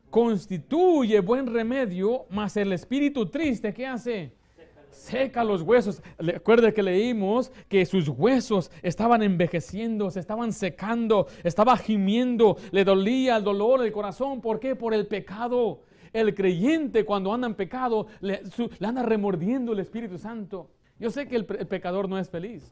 Constituye buen remedio, mas el espíritu triste, ¿qué hace? Seca los huesos. Recuerde que leímos que sus huesos estaban envejeciendo, se estaban secando, estaba gimiendo, le dolía el dolor del corazón. ¿Por qué? Por el pecado. El creyente cuando anda en pecado le anda remordiendo el Espíritu Santo. Yo sé que el pecador no es feliz.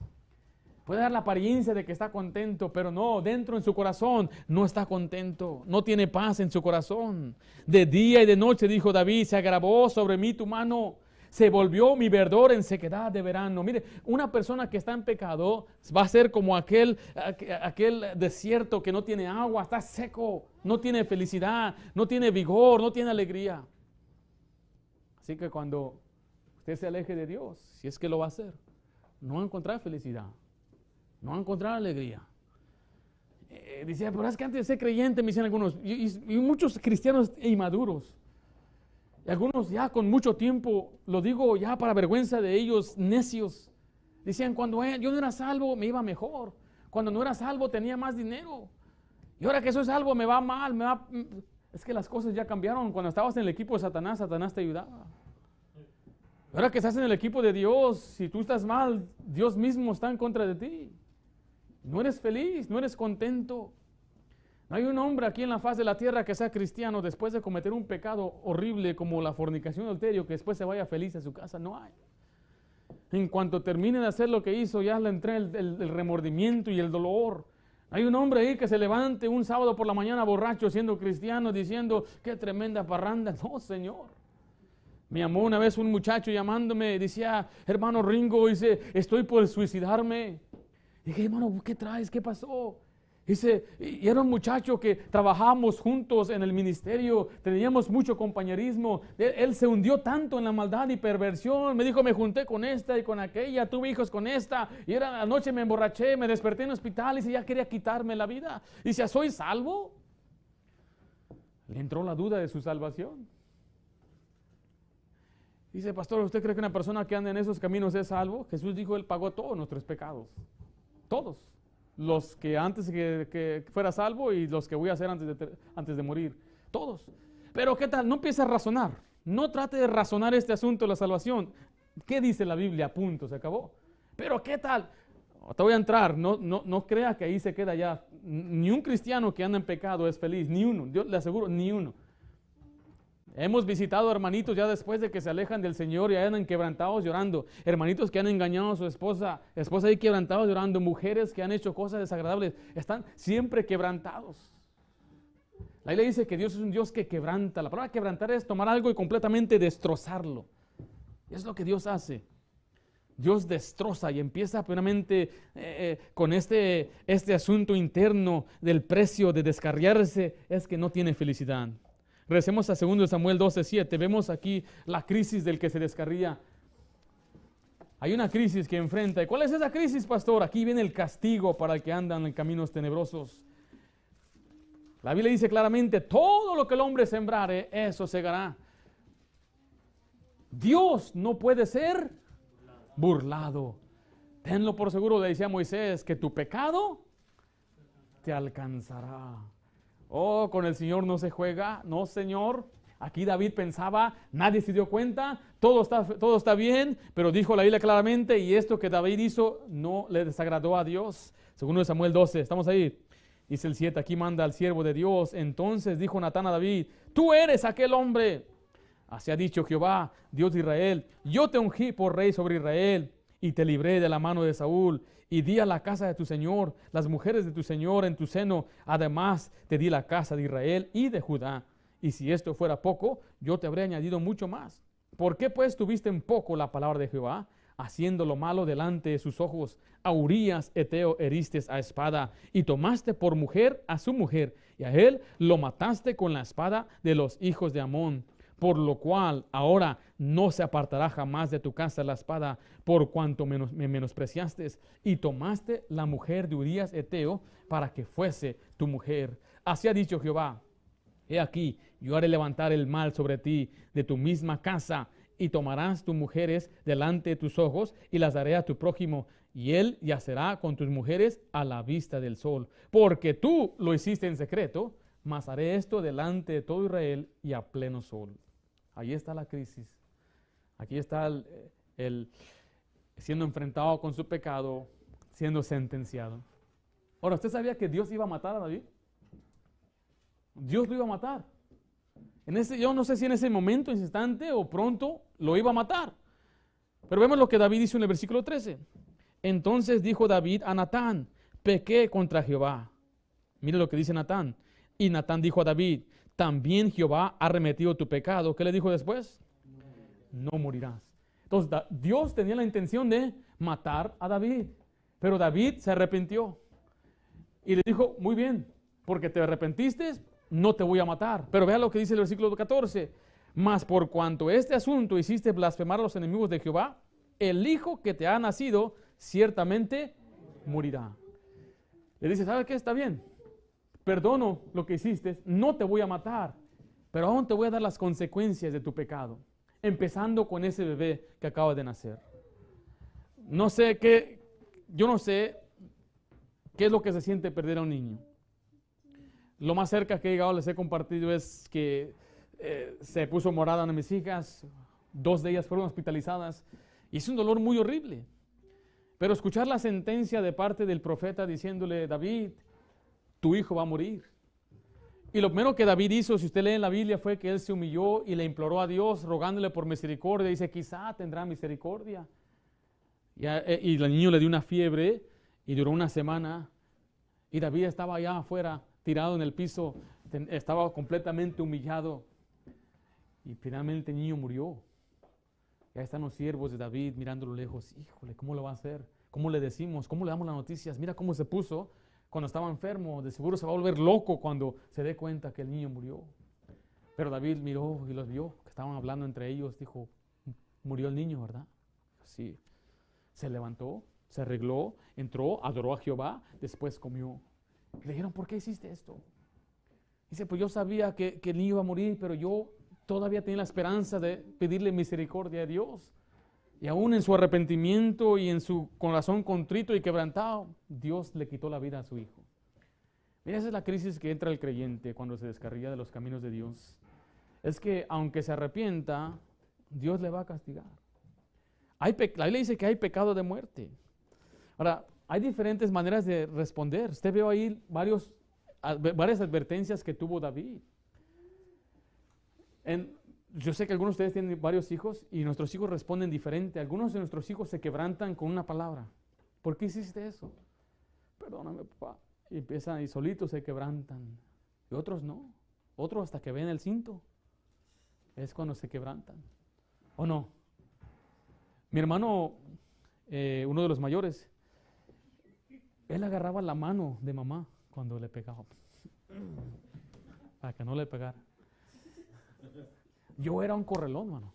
Puede dar la apariencia de que está contento, pero no, dentro en su corazón no está contento, no tiene paz en su corazón. De día y de noche, dijo David, se agravó sobre mí tu mano, se volvió mi verdor en sequedad de verano. Mire, una persona que está en pecado va a ser como aquel desierto que no tiene agua, está seco, no tiene felicidad, no tiene vigor, no tiene alegría. Así que cuando usted se aleje de Dios, si es que lo va a hacer, no va a encontrar felicidad. No va a encontrar alegría. Decía, pero es que antes de ser creyente, me dicen algunos, y muchos cristianos inmaduros, y algunos ya con mucho tiempo, lo digo ya para vergüenza de ellos, necios. Decían, cuando yo no era salvo, me iba mejor. Cuando no era salvo, tenía más dinero. Y ahora que soy salvo, me va mal, Es que las cosas ya cambiaron. Cuando estabas en el equipo de Satanás, Satanás te ayudaba. Ahora que estás en el equipo de Dios, si tú estás mal, Dios mismo está en contra de ti. No eres feliz, no eres contento. No hay un hombre aquí en la faz de la tierra que sea cristiano después de cometer un pecado horrible como la fornicación y adulterio, que después se vaya feliz a su casa. No hay. En cuanto termine de hacer lo que hizo, ya le entré el remordimiento y el dolor. Hay un hombre ahí que se levante un sábado por la mañana borracho siendo cristiano diciendo, qué tremenda parranda. No, Señor. Me llamó una vez un muchacho llamándome, decía, hermano Ringo, dice, estoy por suicidarme. Dije, hermano, ¿qué traes? ¿Qué pasó? Dice, y era un muchacho que trabajábamos juntos en el ministerio, teníamos mucho compañerismo. Él se hundió tanto en la maldad y perversión. Me dijo, me junté con esta y con aquella, tuve hijos con esta. Y anoche me emborraché, me desperté en el hospital y ya quería quitarme la vida. Dice, ¿soy salvo? Le entró la duda de su salvación. Dice, pastor, ¿usted cree que una persona que anda en esos caminos es salvo? Jesús dijo, Él pagó todos nuestros pecados. Todos. Los que antes que fuera salvo y los que voy a hacer antes de morir. Todos. Pero ¿qué tal? No empiece a razonar. No trate de razonar este asunto de la salvación. ¿Qué dice la Biblia? Punto, se acabó. Pero ¿qué tal? Te voy a entrar. No crea que ahí se queda ya. Ni un cristiano que anda en pecado es feliz. Ni uno. Yo le aseguro, ni uno. Hemos visitado hermanitos ya después de que se alejan del Señor y andan quebrantados llorando. Hermanitos que han engañado a su esposa ahí quebrantados llorando. Mujeres que han hecho cosas desagradables. Están siempre quebrantados. La Biblia dice que Dios es un Dios que quebranta. La palabra quebrantar es tomar algo y completamente destrozarlo. Es lo que Dios hace. Dios destroza y empieza primeramente con este asunto interno del precio de descarriarse. Es que no tiene felicidad. Regresemos a 2 Samuel 12:7. Vemos aquí la crisis del que se descarría. Hay una crisis que enfrenta. ¿Y cuál es esa crisis, pastor? Aquí viene el castigo para el que anda en caminos tenebrosos. La Biblia dice claramente, todo lo que el hombre sembrare, eso segará. Dios no puede ser burlado. Tenlo por seguro, le decía Moisés, que tu pecado te alcanzará. Oh, con el Señor no se juega. No, Señor. Aquí David pensaba, nadie se dio cuenta, todo está bien, pero dijo la Biblia claramente, y esto que David hizo no le desagradó a Dios. Segundo de Samuel 12, estamos ahí. Dice el 7, aquí manda al siervo de Dios. Entonces dijo Natán a David, tú eres aquel hombre. Así ha dicho Jehová, Dios de Israel, yo te ungí por rey sobre Israel, y te libré de la mano de Saúl, y di a la casa de tu Señor, las mujeres de tu Señor en tu seno. Además te di la casa de Israel y de Judá. Y si esto fuera poco, yo te habré añadido mucho más. ¿Por qué pues tuviste en poco la palabra de Jehová, haciendo lo malo delante de sus ojos? A Urías Eteo heriste a espada, y tomaste por mujer a su mujer, y a él lo mataste con la espada de los hijos de Amón. Por lo cual ahora no se apartará jamás de tu casa la espada, por cuanto me menospreciaste, y tomaste la mujer de Urías Eteo para que fuese tu mujer. Así ha dicho Jehová, he aquí, yo haré levantar el mal sobre ti de tu misma casa, y tomarás tus mujeres delante de tus ojos, y las daré a tu prójimo, y él yacerá con tus mujeres a la vista del sol. Porque tú lo hiciste en secreto, mas haré esto delante de todo Israel y a pleno sol. Ahí está la crisis. Aquí está el siendo enfrentado con su pecado, siendo sentenciado. Ahora, ¿usted sabía que Dios iba a matar a David? Dios lo iba a matar. Yo no sé si en ese momento, en ese instante o pronto, lo iba a matar. Pero vemos lo que David hizo en el versículo 13. Entonces dijo David a Natán, pequé contra Jehová. Mire lo que dice Natán. Y Natán dijo a David, también Jehová ha remitido tu pecado. ¿Qué le dijo después? No morirás. Entonces Dios tenía la intención de matar a David, pero David se arrepintió y le dijo, muy bien, porque te arrepentiste, no te voy a matar. Pero vea lo que dice el versículo 14. Mas por cuanto este asunto hiciste blasfemar a los enemigos de Jehová, el hijo que te ha nacido ciertamente morirá. Le dice, ¿sabe qué? Está bien. Perdono lo que hiciste, no te voy a matar, pero aún te voy a dar las consecuencias de tu pecado, empezando con ese bebé que acaba de nacer. Yo no sé qué es lo que se siente perder a un niño. Lo más cerca que he llegado, les he compartido, es que se puso morada en mis hijas, 2 de ellas fueron hospitalizadas, y es un dolor muy horrible. Pero escuchar la sentencia de parte del profeta diciéndole, David, tu hijo va a morir. Y lo primero que David hizo, si usted lee en la Biblia, fue que él se humilló y le imploró a Dios, rogándole por misericordia. Dice, quizá tendrá misericordia. Y el niño le dio una fiebre y duró una semana. Y David estaba allá afuera, tirado en el piso, estaba completamente humillado. Y finalmente el niño murió. Ya están los siervos de David mirándolo lejos. Híjole, ¿cómo lo va a hacer? ¿Cómo le decimos? ¿Cómo le damos las noticias? Mira cómo se puso cuando estaba enfermo. De seguro se va a volver loco cuando se dé cuenta que el niño murió. Pero David miró y los vio, que estaban hablando entre ellos. Dijo, murió el niño, ¿verdad? Sí. Se levantó, se arregló, entró, adoró a Jehová, después comió. Le dijeron, ¿por qué hiciste esto? Dice, pues yo sabía que el niño iba a morir, pero yo todavía tenía la esperanza de pedirle misericordia a Dios. Y aún en su arrepentimiento y en su corazón contrito y quebrantado, Dios le quitó la vida a su hijo. Mira, esa es la crisis que entra el creyente cuando se descarría de los caminos de Dios. Es que aunque se arrepienta, Dios le va a castigar. La Biblia dice que hay pecado de muerte. Ahora, hay diferentes maneras de responder. Usted vio ahí varias advertencias que tuvo David. Yo sé que algunos de ustedes tienen varios hijos y nuestros hijos responden diferente. Algunos de nuestros hijos se quebrantan con una palabra. ¿Por qué hiciste eso? Perdóname, papá. Y empiezan y solitos se quebrantan. Y otros no. Otros hasta que ven el cinto. Es cuando se quebrantan. ¿O no? Mi hermano, uno de los mayores, él agarraba la mano de mamá cuando le pegaba. Para que no le pegara. Yo era un correlón, mano.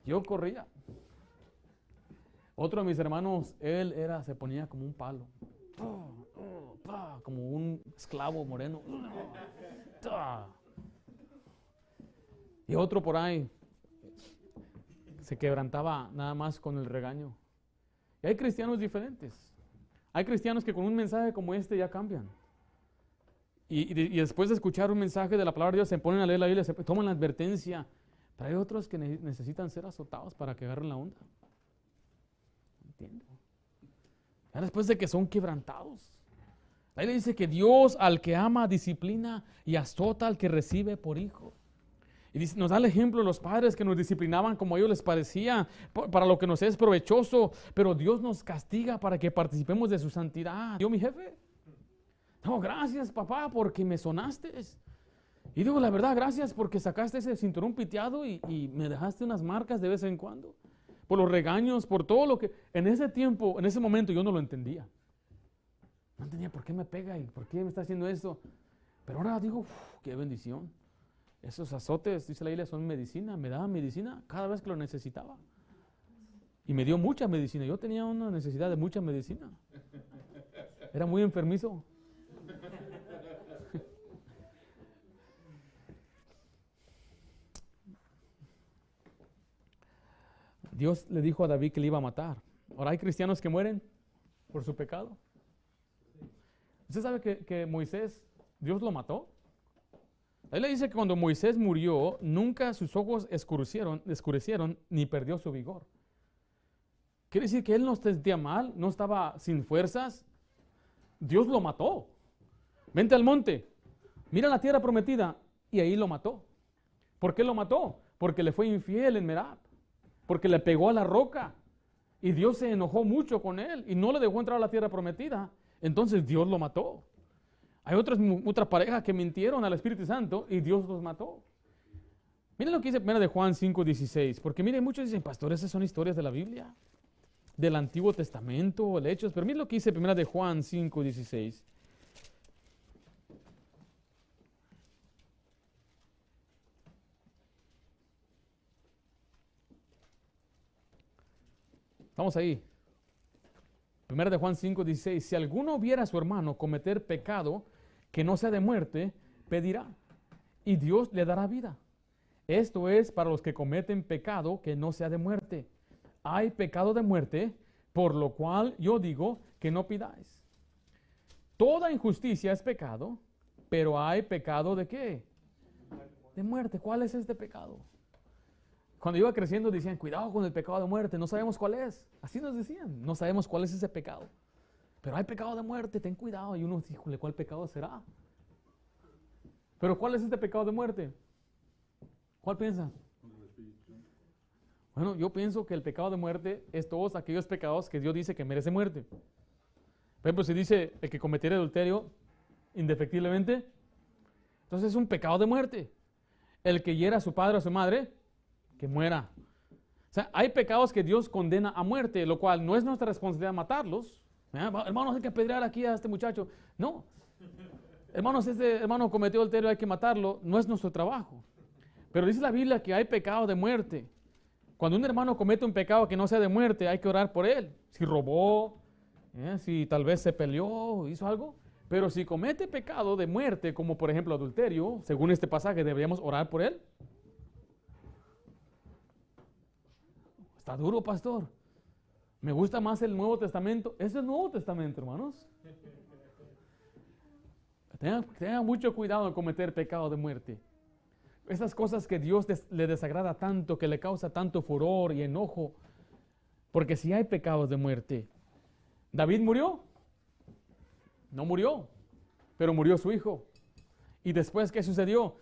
Yo corría. Otro de mis hermanos, se ponía como un palo. Como un esclavo moreno. Y otro por ahí se quebrantaba nada más con el regaño. Y hay cristianos diferentes. Hay cristianos que con un mensaje como este ya cambian. Y después de escuchar un mensaje de la palabra de Dios, se ponen a leer la Biblia, se toman la advertencia. Pero hay otros que necesitan ser azotados para que agarren la onda. Entiendo. Ya después de que son quebrantados. La Biblia dice que Dios al que ama disciplina y azota al que recibe por hijo. Y dice, nos da el ejemplo de los padres que nos disciplinaban como a ellos les parecía, para lo que nos es provechoso, pero Dios nos castiga para que participemos de su santidad. Yo, mi jefe, no, gracias papá porque me sonaste. Y digo la verdad, gracias porque sacaste ese cinturón piteado y me dejaste unas marcas de vez en cuando. Por los regaños, por todo lo que en ese tiempo, en ese momento yo no lo entendía. No entendía por qué me pega y por qué me está haciendo esto. Pero ahora digo, qué bendición. Esos azotes, dice la Biblia, son medicina. Me daban medicina cada vez que lo necesitaba. Y me dio mucha medicina. Yo tenía una necesidad de mucha medicina. Era muy enfermizo. Dios le dijo a David que le iba a matar. Ahora hay cristianos que mueren por su pecado. ¿Usted sabe que Moisés, Dios lo mató? Él le dice que cuando Moisés murió, nunca sus ojos escurecieron ni perdió su vigor. Quiere decir que él no se sentía mal, no estaba sin fuerzas. Dios lo mató. Vente al monte, mira la tierra prometida, y ahí lo mató. ¿Por qué lo mató? Porque le fue infiel en Merab, porque le pegó a la roca, y Dios se enojó mucho con él, y no le dejó entrar a la tierra prometida. Entonces Dios lo mató. Hay otra pareja que mintieron al Espíritu Santo y Dios los mató. Miren lo que dice 1 de Juan 5:16, porque miren, muchos dicen, pastor, esas son historias de la Biblia, del Antiguo Testamento, el Hechos, pero miren lo que dice 1 de Juan 5:16. Estamos ahí. 1 de Juan 5:16, si alguno viera a su hermano cometer pecado que no sea de muerte, pedirá, y Dios le dará vida. Esto es para los que cometen pecado que no sea de muerte. Hay pecado de muerte, por lo cual yo digo que no pidáis. Toda injusticia es pecado, pero hay pecado ¿de qué? De muerte. ¿Cuál es este pecado? Cuando iba creciendo decían, cuidado con el pecado de muerte, no sabemos cuál es. Así nos decían, no sabemos cuál es ese pecado. Pero hay pecado de muerte, ten cuidado. Y uno dice, ¿cuál pecado será? Pero ¿cuál es este pecado de muerte? ¿Cuál piensa? Bueno, yo pienso que el pecado de muerte es todos aquellos pecados que Dios dice que merece muerte. Por ejemplo, si dice el que cometiera adulterio indefectiblemente, entonces es un pecado de muerte. El que hiera a su padre o a su madre, que muera. O sea, hay pecados que Dios condena a muerte, lo cual no es nuestra responsabilidad matarlos. Hermanos, hay que apedrear aquí a este muchacho. No. Hermanos, este hermano cometió adulterio, hay que matarlo. No es nuestro trabajo. Pero dice la Biblia que hay pecado de muerte. Cuando un hermano comete un pecado que no sea de muerte, hay que orar por él. Si robó, si tal vez se peleó, hizo algo. Pero si comete pecado de muerte, como por ejemplo adulterio, según este pasaje, ¿deberíamos orar por él? Está duro, pastor. Me gusta más el Nuevo Testamento. Es el Nuevo Testamento, hermanos. Tengan mucho cuidado en cometer pecado de muerte. Esas cosas que Dios le desagrada tanto, que le causa tanto furor y enojo. Porque si hay pecados de muerte. ¿David murió? No murió, pero murió su hijo. ¿Y después qué sucedió?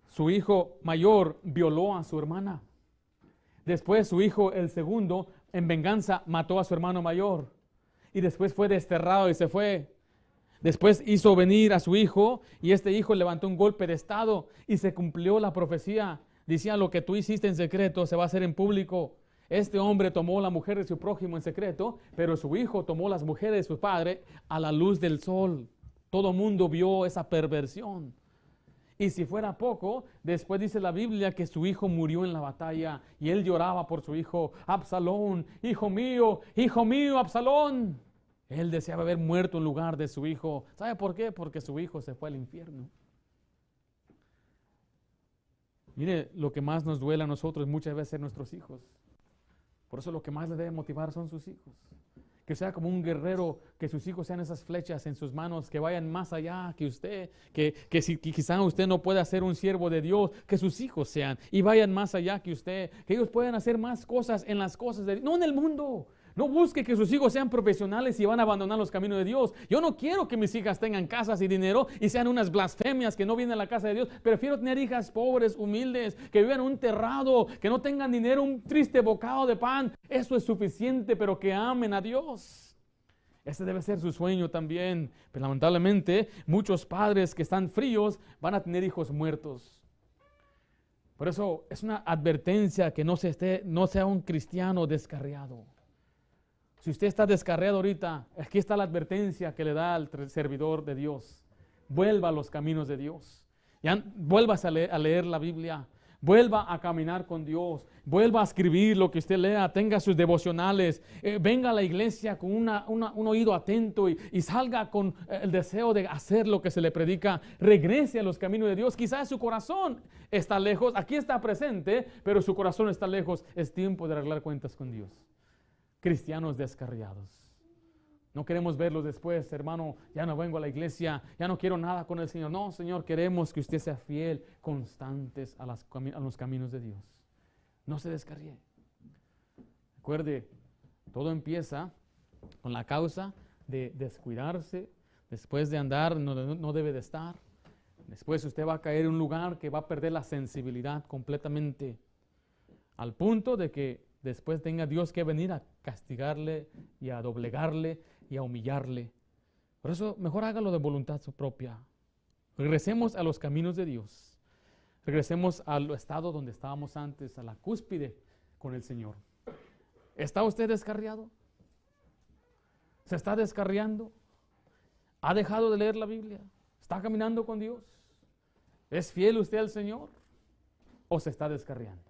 Su hijo mayor violó a su hermana. Después su hijo, el segundo, en venganza mató a su hermano mayor. Y después fue desterrado y se fue. Después hizo venir a su hijo y este hijo levantó un golpe de estado y se cumplió la profecía. Decía, lo que tú hiciste en secreto se va a hacer en público. Este hombre tomó la mujer de su prójimo en secreto, pero su hijo tomó las mujeres de su padre a la luz del sol. Todo mundo vio esa perversión. Y si fuera poco, después dice la Biblia que su hijo murió en la batalla y él lloraba por su hijo. Absalón, hijo mío, Absalón. Él deseaba haber muerto en lugar de su hijo. ¿Sabe por qué? Porque su hijo se fue al infierno. Mire, lo que más nos duele a nosotros muchas veces es nuestros hijos. Por eso lo que más le debe motivar son sus hijos. Que sea como un guerrero, que sus hijos sean esas flechas en sus manos, que vayan más allá que usted, que si quizá usted no pueda ser un siervo de Dios, que sus hijos sean y vayan más allá que usted, que ellos puedan hacer más cosas en las cosas de Dios, no en el mundo. No busque que sus hijos sean profesionales y van a abandonar los caminos de Dios. Yo no quiero que mis hijas tengan casas y dinero y sean unas blasfemias que no vienen a la casa de Dios. Prefiero tener hijas pobres, humildes, que vivan en un terrado, que no tengan dinero, un triste bocado de pan. Eso es suficiente, pero que amen a Dios. Ese debe ser su sueño también. Pero lamentablemente, muchos padres que están fríos van a tener hijos muertos. Por eso es una advertencia que no sea un cristiano descarriado. Si usted está descarriado ahorita, aquí está la advertencia que le da al servidor de Dios. Vuelva a los caminos de Dios. Vuelvas a leer la Biblia. Vuelva a caminar con Dios. Vuelva a escribir lo que usted lea. Tenga sus devocionales. Venga a la iglesia con un oído atento y salga con el deseo de hacer lo que se le predica. Regrese a los caminos de Dios. Quizás su corazón está lejos. Aquí está presente, pero su corazón está lejos. Es tiempo de arreglar cuentas con Dios. Cristianos descarriados. No queremos verlos después, hermano, ya no vengo a la iglesia, ya no quiero nada con el Señor. No, Señor, queremos que usted sea fiel, constantes a los caminos de Dios. No se descarríe. Recuerde, todo empieza con la causa de descuidarse, después de andar no debe de estar. Después usted va a caer en un lugar que va a perder la sensibilidad completamente, al punto de que después tenga Dios que venir a castigarle y a doblegarle y a humillarle. Por eso mejor hágalo de voluntad propia. Regresemos a los caminos de Dios. Regresemos al estado donde estábamos antes, a la cúspide con el Señor. ¿Está usted descarriado? ¿Se está descarriando? ¿Ha dejado de leer la Biblia? ¿Está caminando con Dios? ¿Es fiel usted al Señor? ¿O se está descarriando?